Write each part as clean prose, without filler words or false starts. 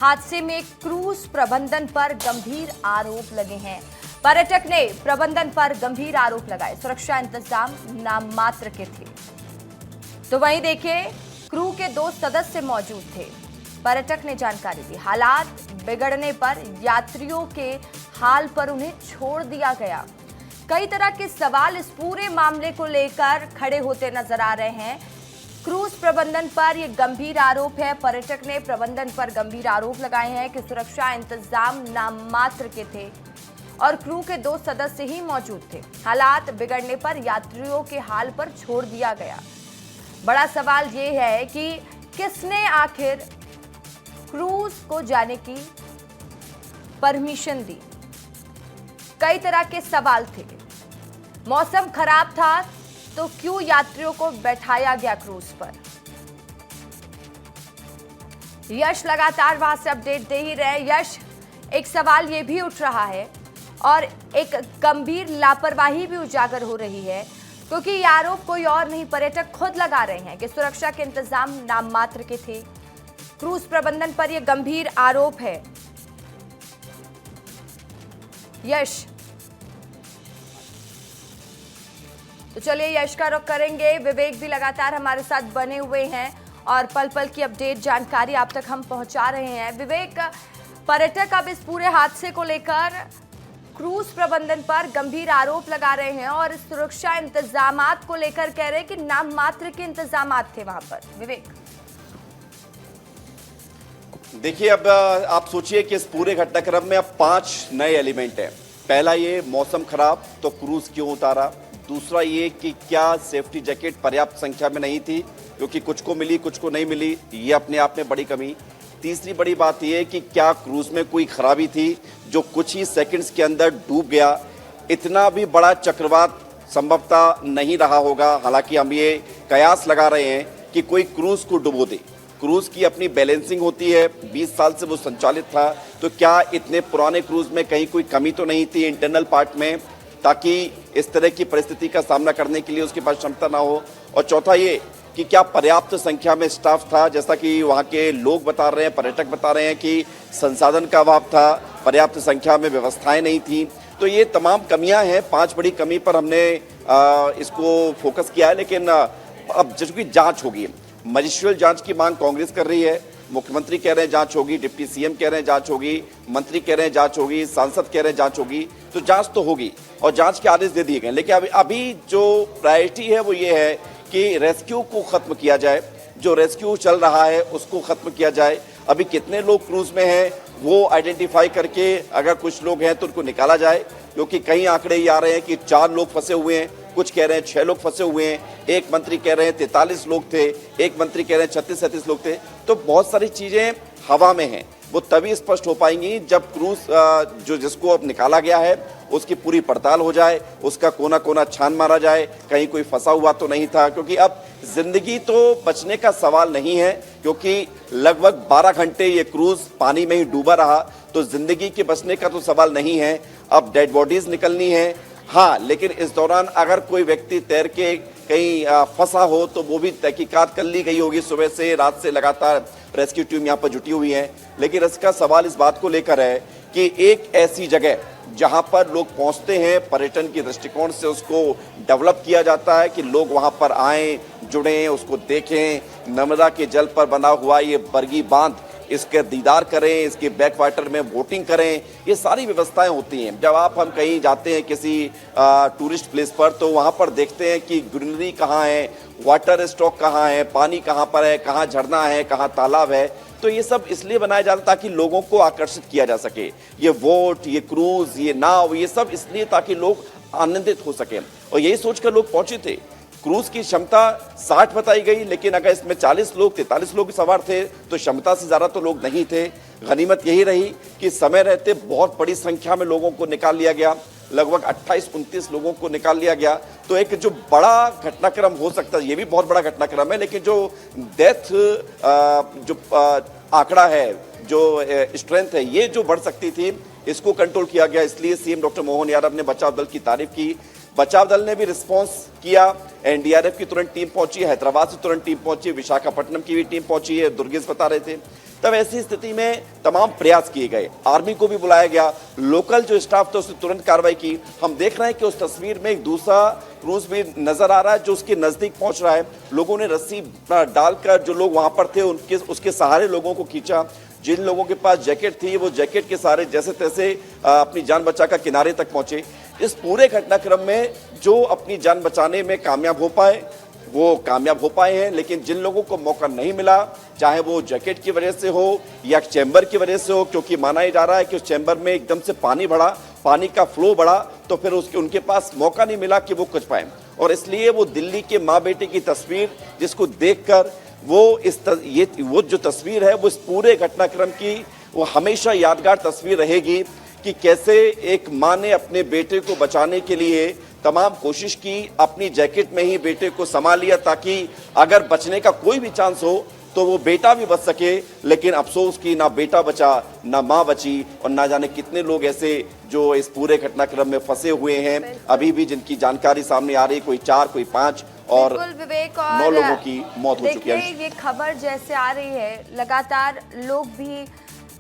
हादसे में क्रूज प्रबंधन पर गंभीर आरोप लगे हैं। पर्यटक ने प्रबंधन पर गंभीर आरोप लगाए। सुरक्षा इंतजाम नाम मात्र के थे। तो वहीं देखिए, क्रू के 2 सदस्य मौजूद थे। पर्यटक ने जानकारी दी, हालात बिगड़ने पर यात्रियों के हाल पर उन्हें छोड़ दिया गया। कई तरह के सवाल इस पूरे मामले को लेकर खड़े होते नजर आ रहे हैं। क्रूज प्रबंधन पर यह गंभीर आरोप है। पर्यटक ने प्रबंधन पर गंभीर आरोप लगाए हैं कि सुरक्षा इंतजाम नाम मात्र के थे और क्रू के 2 सदस्य ही मौजूद थे। हालात बिगड़ने पर यात्रियों के हाल पर छोड़ दिया गया। बड़ा सवाल यह है कि किसने आखिर क्रूज को जाने की परमिशन दी। कई तरह के सवाल थे। मौसम खराब था तो क्यों यात्रियों को बैठाया गया क्रूज पर। यश लगातार वहां से अपडेट दे ही रहे। यश, एक सवाल यह भी उठ रहा है और एक गंभीर लापरवाही भी उजागर हो रही है, क्योंकि ये आरोप कोई और नहीं, पर्यटक खुद लगा रहे हैं कि सुरक्षा के इंतजाम नाम मात्र के थे। क्रूज प्रबंधन पर यह गंभीर आरोप है। यश, तो चलिए यश का रुख करेंगे। विवेक भी लगातार हमारे साथ बने हुए हैं और पल पल की अपडेट जानकारी आप तक हम पहुंचा रहे हैं। विवेक, पर्यटक अब इस पूरे हादसे को लेकर क्रूज प्रबंधन पर गंभीर आरोप लगा रहे हैं और सुरक्षा इंतजामात को लेकर कह रहे हैं कि नाम मात्र के इंतजामात थे वहां पर। विवेक, देखिए, अब आप सोचिए कि इस पूरे घटनाक्रम में अब 5 नए एलिमेंट हैं। पहला ये, मौसम खराब तो क्रूज क्यों उतारा। दूसरा ये कि क्या सेफ्टी जैकेट पर्याप्त संख्या में नहीं थी, क्योंकि कुछ को मिली कुछ को नहीं मिली, ये अपने आप में बड़ी कमी। तीसरी बड़ी बात यह है कि क्या क्रूज में कोई खराबी थी जो कुछ ही सेकंड्स के अंदर डूब गया। इतना भी बड़ा चक्रवात संभवतः नहीं रहा होगा। हालांकि हम ये कयास लगा रहे हैं कि कोई क्रूज को डुबो दे। क्रूज की अपनी बैलेंसिंग होती है, 20 साल से वो संचालित था, तो क्या इतने पुराने क्रूज में कहीं कोई कमी तो नहीं थी इंटरनल पार्ट में, ताकि इस तरह की परिस्थिति का सामना करने के लिए उसके पास क्षमता ना हो। और चौथा ये कि क्या पर्याप्त संख्या में स्टाफ था, जैसा कि वहाँ के लोग बता रहे हैं, पर्यटक बता रहे हैं कि संसाधन का अभाव था, पर्याप्त संख्या में व्यवस्थाएं नहीं थी। तो ये तमाम कमियां हैं। 5 बड़ी कमी पर हमने इसको फोकस किया है। लेकिन अब चूंकि जांच होगी, मजिस्ट्रियल जांच की मांग कांग्रेस कर रही है। मुख्यमंत्री कह रहे हैं जांच होगी, डिप्टी सीएम कह रहे हैं जांच होगी, मंत्री कह रहे हैं जांच होगी, सांसद कह रहे हैं जांच होगी। तो जांच तो होगी और जांच के आदेश दे दिए गए। लेकिन अभी जो प्रायोरिटी है वो ये है कि रेस्क्यू को खत्म किया जाए। जो रेस्क्यू चल रहा है उसको खत्म किया जाए। अभी कितने लोग क्रूज में हैं वो आइडेंटिफाई करके, अगर कुछ लोग हैं तो उनको निकाला जाए, क्योंकि कई आंकड़े ये आ रहे हैं कि 4 लोग फंसे हुए हैं, कुछ कह रहे हैं 6 लोग फंसे हुए हैं, एक मंत्री कह रहे हैं 43 लोग थे, एक मंत्री कह रहे हैं 36-37 लोग थे। तो बहुत सारी चीजें हवा में हैं। वो तभी स्पष्ट हो पाएंगी जब क्रूज जिसको अब निकाला गया है उसकी पूरी पड़ताल हो जाए, उसका कोना कोना छान मारा जाए, कहीं कोई फंसा हुआ तो नहीं था। क्योंकि अब जिंदगी तो बचने का सवाल नहीं है, क्योंकि लगभग 12 घंटे ये क्रूज पानी में ही डूबा रहा, तो जिंदगी के बचने का तो सवाल नहीं है। अब डेड बॉडीज निकलनी है, हाँ, लेकिन इस दौरान अगर कोई व्यक्ति तैर के कहीं फंसा हो तो वो भी तहकीकात कर ली गई होगी। सुबह से रात से लगातार रेस्क्यू टीम यहाँ पर जुटी हुई है। लेकिन इसका सवाल इस बात को लेकर है कि एक ऐसी जगह जहाँ पर लोग पहुँचते हैं, पर्यटन के दृष्टिकोण से उसको डेवलप किया जाता है कि लोग वहाँ पर आएँ, जुड़ें, उसको देखें। नर्मदा के जल पर बना हुआ ये बरगी बांध, इसके दीदार करें, इसके बैक वाटर में बोटिंग करें, ये सारी व्यवस्थाएं होती हैं। जब हम कहीं जाते हैं किसी टूरिस्ट प्लेस पर, तो वहाँ पर देखते हैं कि ग्रीनरी कहाँ है, वाटर स्टॉक कहाँ है, पानी कहाँ पर है, कहाँ झरना है, कहाँ तालाब है। तो ये सब इसलिए बनाया जाता ताकि लोगों को आकर्षित किया जा सके। ये वोट, ये क्रूज, ये नाव, ये सब इसलिए ताकि लोग आनंदित हो सके। और यही सोचकर लोग पहुंचे थे। क्रूज की क्षमता 60 बताई गई, लेकिन अगर इसमें 40 लोग 43 लोग सवार थे तो क्षमता से ज्यादा तो लोग नहीं थे। गनीमत यही रही कि समय रहते बहुत बड़ी संख्या में लोगों को निकाल लिया गया। लगभग 28-29 लोगों को निकाल लिया गया। तो एक जो बड़ा घटनाक्रम हो सकता है, ये भी बहुत बड़ा घटनाक्रम है, लेकिन जो डेथ आंकड़ा है, जो स्ट्रेंथ है, ये जो बढ़ सकती थी, इसको कंट्रोल किया गया। इसलिए सीएम डॉक्टर मोहन यादव ने बचाव दल की तारीफ की। बचाव दल ने भी रिस्पांस किया। एनडीआरएफ की तुरंत टीम पहुंची, हैदराबाद से तुरंत टीम पहुंची, विशाखापट्टनम की भी टीम पहुंची है, दुर्गेश बता रहे थे। तब ऐसी स्थिति में तमाम प्रयास किए गए, आर्मी को भी बुलाया गया, लोकल जो स्टाफ था उसने तुरंत कार्रवाई की। हम देख रहे हैं कि उस तस्वीर में एक दूसरा क्रूज भी नजर आ रहा है जो उसके नजदीक पहुंच रहा है। लोगों ने रस्सी डालकर, जो लोग वहां पर थे उसके सहारे लोगों को खींचा। जिन लोगों के पास जैकेट थी वो जैकेट के सहारे जैसे तैसे अपनी जान बचाकर किनारे तक पहुंचे। इस पूरे घटनाक्रम में जो अपनी जान बचाने में कामयाब हो पाए वो कामयाब हो पाए हैं, लेकिन जिन लोगों को मौका नहीं मिला, चाहे वो जैकेट की वजह से हो या चैम्बर की वजह से हो, क्योंकि माना ही जा रहा है कि उस चैम्बर में एकदम से पानी बढ़ा, पानी का फ्लो बढ़ा, तो फिर उनके पास मौका नहीं मिला कि वो कुछ पाए। और इसलिए वो दिल्ली के माँ बेटे की तस्वीर जिसको देखकर वो जो तस्वीर है वो इस पूरे घटनाक्रम की वो हमेशा यादगार तस्वीर रहेगी कि कैसे एक माँ ने अपने बेटे को बचाने के लिए तमाम कोशिश की, अपनी जैकेट में ही बेटे को संभाल लिया ताकि अगर बचने का कोई भी चांस हो तो वो बेटा भी बच सके। लेकिन अफसोस की ना बेटा बचा, ना माँ बची, और ना जाने कितने लोग ऐसे जो इस पूरे घटनाक्रम में फंसे हुए हैं अभी भी, जिनकी जानकारी सामने आ रही, कोई 4 कोई 5 और 9 लोगों की मौत हो चुकी है। ये खबर जैसे आ रही है, लगातार लोग भी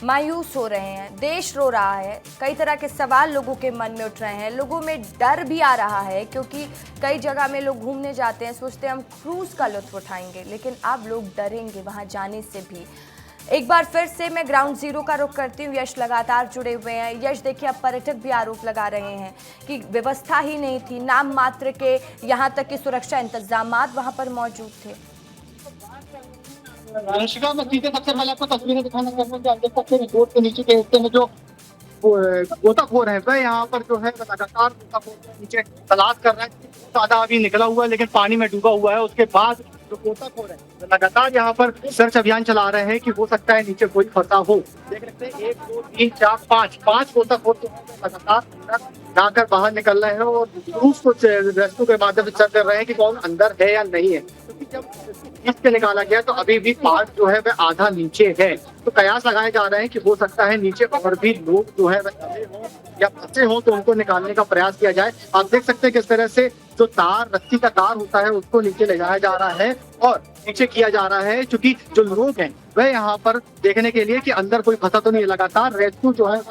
मायूस हो रहे हैं, देश रो रहा है, कई तरह के सवाल लोगों के मन में उठ रहे हैं, लोगों में डर भी आ रहा है, क्योंकि कई जगह में लोग घूमने जाते हैं, सोचते हैं हम क्रूज का लुत्फ उठाएंगे, लेकिन अब लोग डरेंगे वहां जाने से भी। एक बार फिर से मैं ग्राउंड जीरो का रुख करती हूँ, यश लगातार जुड़े हुए हैं। यश, देखिए अब पर्यटक भी आरोप लगा रहे हैं कि व्यवस्था ही नहीं थी, नाम मात्र के यहाँ तक कि सुरक्षा इंतजामात वहां पर मौजूद थे। ऋषिका में सीधे सबसे पहले आपको तस्वीरें दिखाना चाहूंगा कि आप देख सकते हैं रोड के नीचे के हिस्से में जो गोताखोर है वह यहाँ पर जो है लगातार गोताखोर के नीचे तलाश कर रहा है। आधा अभी निकला हुआ है लेकिन पानी में डूबा हुआ है। उसके बाद जो गोताखोर है लगातार यहाँ पर सर्च अभियान चला रहे हैं कि हो सकता है नीचे कोई फंसा हो। देख सकते हैं 1 2 3 4 5 गोताखोर जो है लगातार जाकर बाहर निकल रहे हैं और क्रूज को रेस्क्यू के माध्यम से चेक कर रहे हैं कि कौन अंदर है या नहीं है। क्योंकि जब इसके निकाला गया तो अभी भी पार्ट जो है वह आधा नीचे है, तो कयास लगाए जा रहे हैं कि हो सकता है नीचे और भी लोग जो है वह दबे हों या फंसे हों, तो उनको निकालने का प्रयास किया जाए। आप देख सकते हैं किस तरह से जो तार, रस्सी का तार होता है उसको नीचे ले जाया जा रहा है और नीचे किया जा रहा है, क्योंकि जो लोग हैं वह यहाँ पर देखने के लिए कि अंदर कोई फंसा तो नहीं। लगातार रेस्क्यू जो है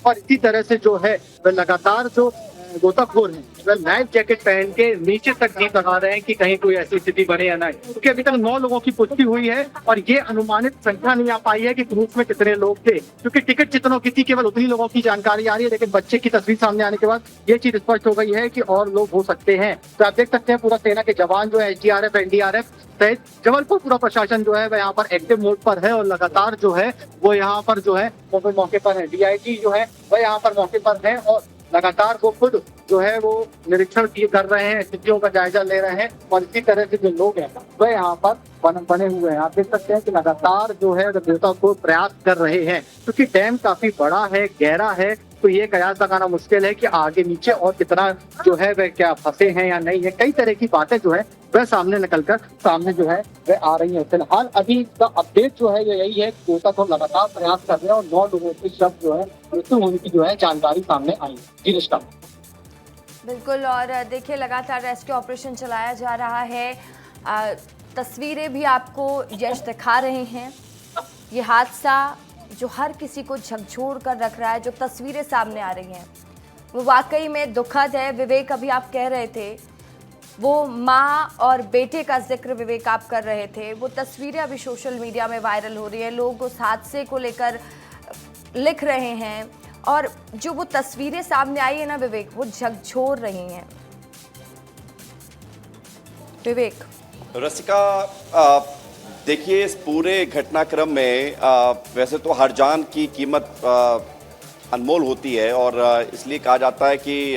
और इसी तरह से जो है वह लगातार जो गोताखोर हैं वह लाइफ जैकेट पहन के नीचे तक टीम लगा रहे हैं कि कहीं कोई ऐसी स्थिति बने या नहीं, क्योंकि अभी तक 9 लोगों की पुष्टि हुई है और ये अनुमानित संख्या नहीं आ पाई है कि क्रूज में कितने लोग थे, क्योंकि टिकट जितनों की थी केवल उतनी लोगों की जानकारी आ रही है। लेकिन बच्चे की तस्वीर सामने आने के बाद ये चीज स्पष्ट हो गई है कि और लोग हो सकते हैं। तो आप देख सकते हैं पूरा सेना के जवान जो है एसडीआरएफ एनडीआरएफ सहित जबलपुर पूरा प्रशासन जो है वह यहाँ पर एक्टिव मोड पर है और लगातार जो है वो यहाँ पर जो है मौके पर है। डीआईजी जो है वह यहाँ पर मौके पर है और लगातार वो खुद जो है वो निरीक्षण कर रहे हैं, स्थितियों का जायजा ले रहे हैं और इसी तरह से जो लोग हैं वह यहाँ पर बने हुए हैं। आप देख सकते हैं कि लगातार जो है गोता को प्रयास कर रहे हैं, क्योंकि डैम काफी बड़ा है, गहरा है, तो ये कयास लगाना मुश्किल है कि आगे नीचे और कितना जो है वह क्या फंसे हैं या नहीं है। कई तरह की बातें जो है वह सामने निकलकर सामने जो है वह आ रही है। फिलहाल अभी का अपडेट जो है यही है, गोता को लगातार प्रयास कर रहे हैं और 9 लोगों के शव जो है मृत्यु होने की जो है जानकारी सामने आई। जी रिश्ता बिल्कुल, और देखिए लगातार रेस्क्यू ऑपरेशन चलाया जा रहा है। तस्वीरें भी आपको यश दिखा रहे हैं। ये हादसा जो हर किसी को झकझोर कर रख रहा है, जो तस्वीरें सामने आ रही हैं वो वाकई में दुखद है। विवेक, अभी आप कह रहे थे वो माँ और बेटे का जिक्र विवेक आप कर रहे थे, वो तस्वीरें अभी सोशल मीडिया में वायरल हो रही है, लोग उस हादसे को लेकर लिख रहे हैं और जो वो तस्वीरें सामने आई है ना विवेक, वो झकझोर रही हैं। विवेक रसिका, देखिए इस पूरे घटनाक्रम में वैसे तो हर जान की कीमत अनमोल होती है और इसलिए कहा जाता है कि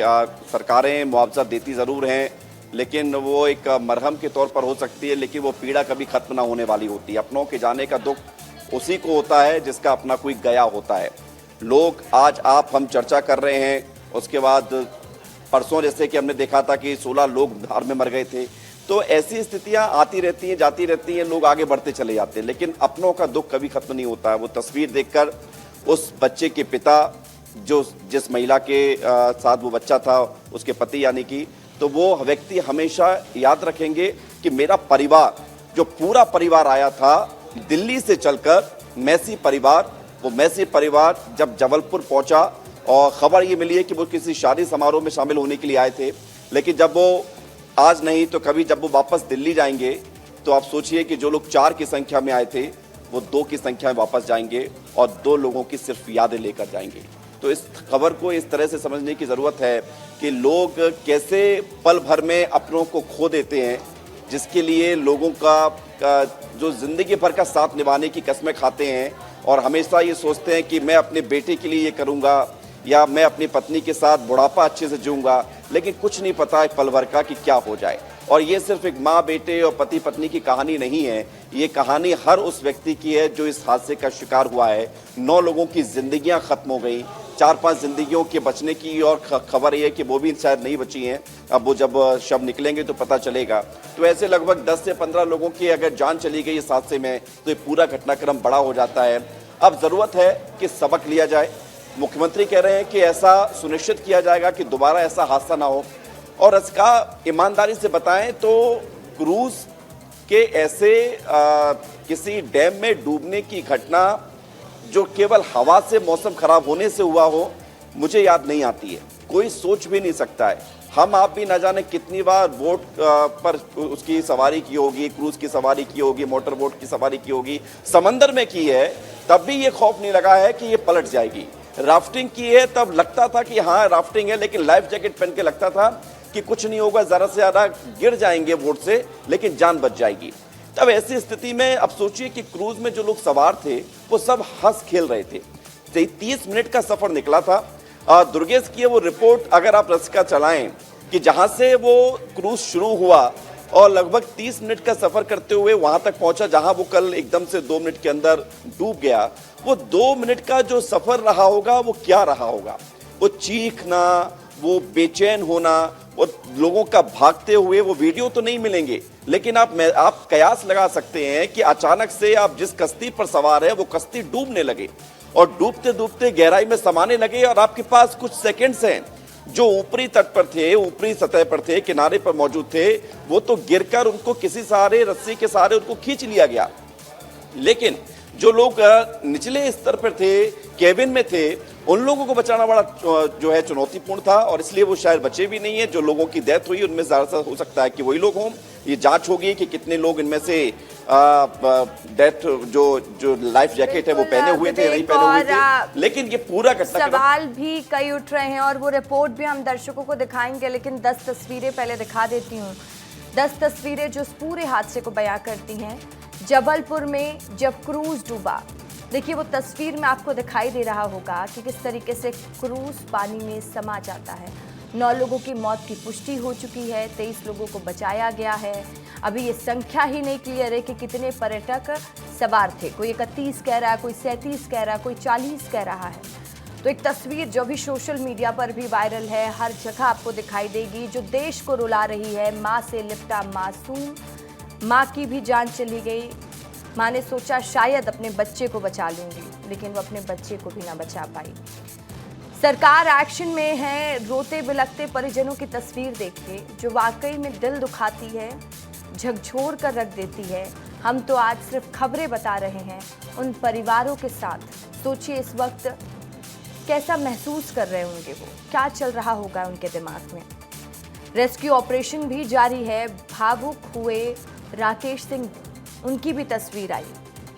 सरकारें मुआवजा देती ज़रूर हैं, लेकिन वो एक मरहम के तौर पर हो सकती है, लेकिन वो पीड़ा कभी खत्म ना होने वाली होती है। अपनों के जाने का दुख उसी को होता है जिसका अपना कोई गया होता है। लोग आज हम चर्चा कर रहे हैं, उसके बाद परसों जैसे कि हमने देखा था कि 16 लोग धार में मर गए थे। तो ऐसी स्थितियां आती रहती हैं, जाती रहती हैं, लोग आगे बढ़ते चले जाते हैं, लेकिन अपनों का दुख कभी खत्म नहीं होता है। वो तस्वीर देखकर उस बच्चे के पिता, जिस महिला के साथ वो बच्चा था, उसके पति यानी कि, तो वो व्यक्ति हमेशा याद रखेंगे कि मेरा परिवार, जो पूरा परिवार आया था दिल्ली से चलकर, मैसी परिवार, वो मैसी परिवार जब जबलपुर पहुंचा और खबर ये मिली है कि वो किसी शादी समारोह में शामिल होने के लिए आए थे, लेकिन जब वो आज नहीं तो कभी जब वो वापस दिल्ली जाएंगे तो आप सोचिए कि जो लोग 4 की संख्या में आए थे वो 2 की संख्या में वापस जाएंगे और 2 लोगों की सिर्फ यादें लेकर जाएंगे। तो इस खबर को इस तरह से समझने की ज़रूरत है कि लोग कैसे पल भर में अपनों को खो देते हैं, जिसके लिए लोगों का जो ज़िंदगी भर का साथ निभाने की कस्में खाते हैं और हमेशा ये सोचते हैं कि मैं अपने बेटे के लिए ये करूँगा या मैं अपनी पत्नी के साथ बुढ़ापा अच्छे से जीऊँगा, लेकिन कुछ नहीं पता है पल भर का कि क्या हो जाए। और ये सिर्फ एक माँ बेटे और पति पत्नी की कहानी नहीं है, ये कहानी हर उस व्यक्ति की है जो इस हादसे का शिकार हुआ है। 9 लोगों की जिंदगियां खत्म हो गई, 4-5 जिंदगियों के बचने की और खबर ये है कि वो भी शायद नहीं बची हैं। अब वो जब शव निकलेंगे तो पता चलेगा। तो ऐसे लगभग 10 से 15 लोगों की अगर जान चली गई इस हादसे में तो ये पूरा घटनाक्रम बड़ा हो जाता है। अब जरूरत है कि सबक लिया जाए। मुख्यमंत्री कह रहे हैं कि ऐसा सुनिश्चित किया जाएगा कि दोबारा ऐसा हादसा ना हो, और इसका ईमानदारी से बताएं तो क्रूज के ऐसे किसी डैम में डूबने की घटना जो केवल हवा से, मौसम खराब होने से हुआ हो, मुझे याद नहीं आती है। कोई सोच भी नहीं सकता है। हम आप भी ना जाने कितनी बार बोट पर उसकी सवारी की होगी, क्रूज की सवारी की होगी, मोटर बोट की सवारी की होगी, समंदर में की है, तब भी ये खौफ नहीं लगा है कि ये पलट जाएगी। राफ्टिंग की है तब लगता था कि हाँ राफ्टिंग है, लेकिन लाइफ जैकेट पहन के लगता था कि कुछ नहीं होगा, ज़रा से ज़्यादा गिर जाएंगे बोट से लेकिन जान बच जाएगी। तब ऐसी स्थिति में अब सोचिए कि क्रूज में जो लोग सवार थे वो सब हंस खेल रहे थे। 30 मिनट का सफ़र निकला था। दुर्गेश की वो रिपोर्ट अगर आप रस्का चलाएं कि जहाँ से वो क्रूज शुरू हुआ और लगभग 30 मिनट का सफ़र करते हुए वहाँ तक पहुँचा जहाँ वो कल एकदम से 2 मिनट के अंदर डूब गया, वो 2 मिनट का जो सफ़र रहा होगा वो क्या रहा होगा। वो चीखना, वो बेचैन होना, वो लोगों का भागते हुए, वो वीडियो तो नहीं मिलेंगे, लेकिन आप कयास लगा सकते हैं कि अचानक से आप जिस कश्ती पर सवार है वो कश्ती डूबने लगे और डूबते डूबते गहराई में समाने लगे और आपके पास कुछ सेकंड्स हैं। जो ऊपरी तट पर थे, ऊपरी सतह पर थे, किनारे पर मौजूद थे, वो तो गिरकर उनको किसी सहारे, रस्सी के सहारे उनको खींच लिया गया, लेकिन जो लोग निचले स्तर पर थे, केबिन में थे, उन लोगों को बचाना बड़ा जो है चुनौतीपूर्ण था और इसलिए वो शायद बचे भी नहीं है। जो लोगों की डेथ हुई उनमें ज़्यादा हो सकता है कि वही लोग हों। ये जांच होगी कि कितने लोग इनमें से डेथ जो लाइफ जैकेट है वो पहने हुए थे, नहीं पहने हुए थे, लेकिन ये पूरा सवाल भी कई उठ रहे हैं और वो रिपोर्ट भी हम दर्शकों को दिखाएंगे, लेकिन 10 तस्वीरें पहले दिखा देती हूँ। 10 तस्वीरें जो इस पूरे हादसे को बयां करती हैं। जबलपुर में जब क्रूज डूबा, देखिए वो तस्वीर में आपको दिखाई दे रहा होगा कि किस तरीके से क्रूज पानी में समा जाता है। 9 लोगों की मौत की पुष्टि हो चुकी है, 23 लोगों को बचाया गया है। अभी ये संख्या ही नहीं क्लियर है कि कितने पर्यटक सवार थे। कोई 31 कह रहा है, कोई 37 कह रहा है, कोई 40 कह रहा है। तो एक तस्वीर जो भी सोशल मीडिया पर भी वायरल है, हर जगह आपको दिखाई देगी, जो देश को रुला रही है। माँ से लिपटा मासूम, माँ की भी जान चली गई। माँ ने सोचा शायद अपने बच्चे को बचा लूंगी, लेकिन वो अपने बच्चे को भी ना बचा पाई। सरकार एक्शन में है। रोते बिलखते परिजनों की तस्वीर देखिए जो वाकई में दिल दुखाती है, झकझोर कर रख देती है। हम तो आज सिर्फ खबरें बता रहे हैं उन परिवारों के साथ। सोचिए इस वक्त कैसा महसूस कर रहे होंगे वो, क्या चल रहा होगा उनके दिमाग में। रेस्क्यू ऑपरेशन भी जारी है। भावुक हुए राकेश सिंह, उनकी भी तस्वीर आई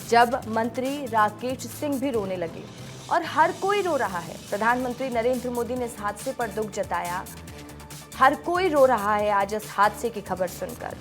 जब मंत्री राकेश सिंह भी रोने लगे और हर कोई रो रहा है। प्रधानमंत्री नरेंद्र मोदी ने इस हादसे पर दुख जताया। हर कोई रो रहा है आज इस हादसे की खबर सुनकर।